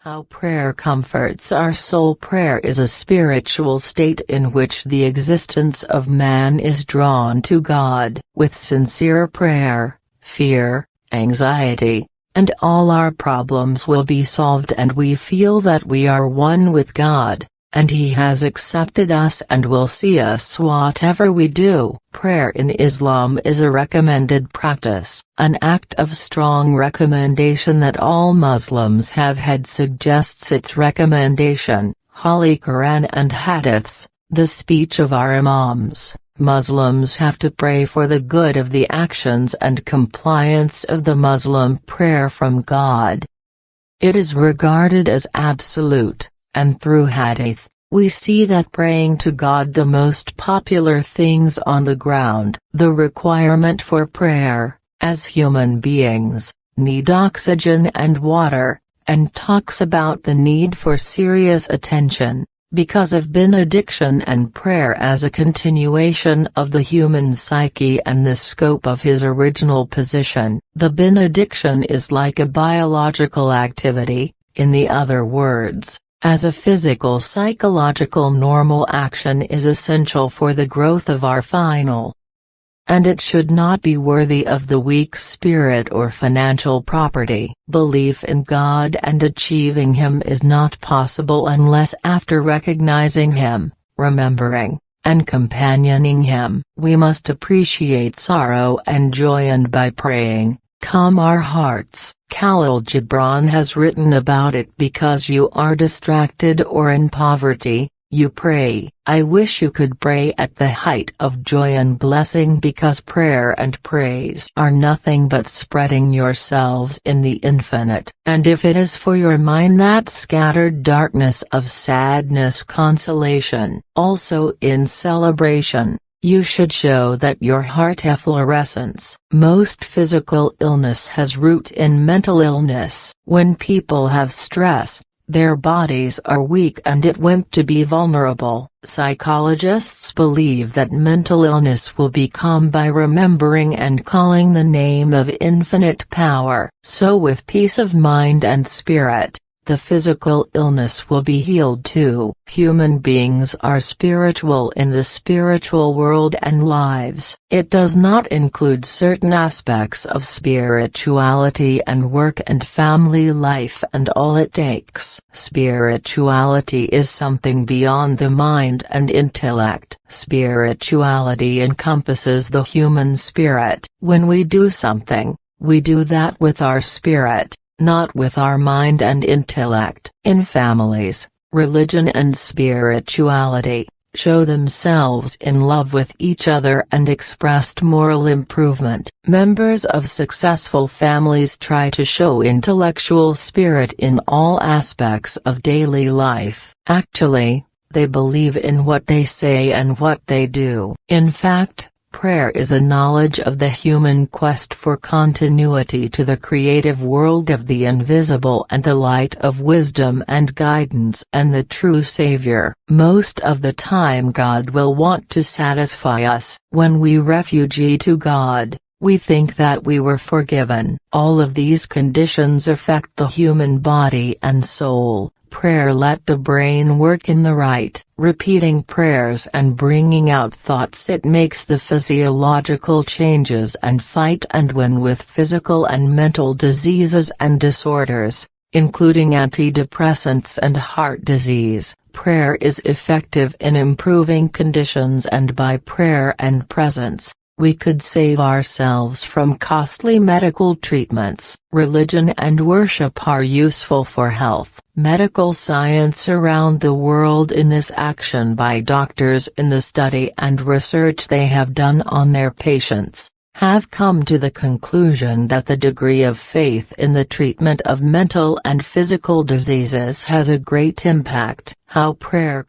How prayer comforts our soul. Prayer is a spiritual state in which the existence of man is drawn to God. With sincere prayer, fear, anxiety, and all our problems will be solved, and we feel that we are one with God, and He has accepted us and will see us whatever we do. Prayer in Islam is a recommended practice, an act of strong recommendation that all Muslims have had. Suggests its recommendation. Holy Quran and Hadiths, the speech of our Imams. Muslims have to pray for the good of the actions and compliance of the Muslim prayer from God. It is regarded as absolute, and through Hadith, we see that praying to God, the most popular things on the ground, the requirement for prayer, as human beings, need oxygen and water, and talks about the need for serious attention, because of benediction and prayer as a continuation of the human psyche and the scope of his original position. The benediction is like a biological activity, in the other words, as a physical psychological normal action is essential for the growth of our final. And it should not be worthy of the weak spirit or financial property. Belief in God and achieving Him is not possible unless after recognizing Him, remembering, and companioning Him. We must appreciate sorrow and joy, and by praying, calm our hearts. Khalil Gibran has written about it. Because you are distracted or in poverty, you pray. I wish you could pray at the height of joy and blessing, because prayer and praise are nothing but spreading yourselves in the infinite. And if it is for your mind that scattered darkness of sadness, consolation, also in celebration, you should show that your heart efflorescence. Most physical illness has root in mental illness. When people have stress, their bodies are weak and it went to be vulnerable. Psychologists believe that mental illness will be calm by remembering and calling the name of infinite power. So with peace of mind and spirit, the physical illness will be healed too. Human beings are spiritual in the spiritual world and lives. It does not include certain aspects of spirituality and work and family life and all it takes. Spirituality is something beyond the mind and intellect. Spirituality encompasses the human spirit. When we do something, we do that with our spirit, not with our mind and intellect. In families, religion and spirituality show themselves in love with each other and expressed moral improvement. Members of successful families try to show intellectual spirit in all aspects of daily life. Actually, they believe in what they say and what they do. In fact, prayer is a knowledge of the human quest for continuity to the creative world of the invisible and the light of wisdom and guidance and the true Savior. Most of the time God will want to satisfy us. When we refugee to God, we think that we were forgiven. All of these conditions affect the human body and soul. Prayer let the brain work in the right. Repeating prayers and bringing out thoughts, it makes the physiological changes and fight and win with physical and mental diseases and disorders, including antidepressants and heart disease. Prayer is effective in improving conditions, and by prayer and presence, we could save ourselves from costly medical treatments. Religion and worship are useful for health. Medical science around the world in this action by doctors in the study and research they have done on their patients, have come to the conclusion that the degree of faith in the treatment of mental and physical diseases has a great impact. How prayer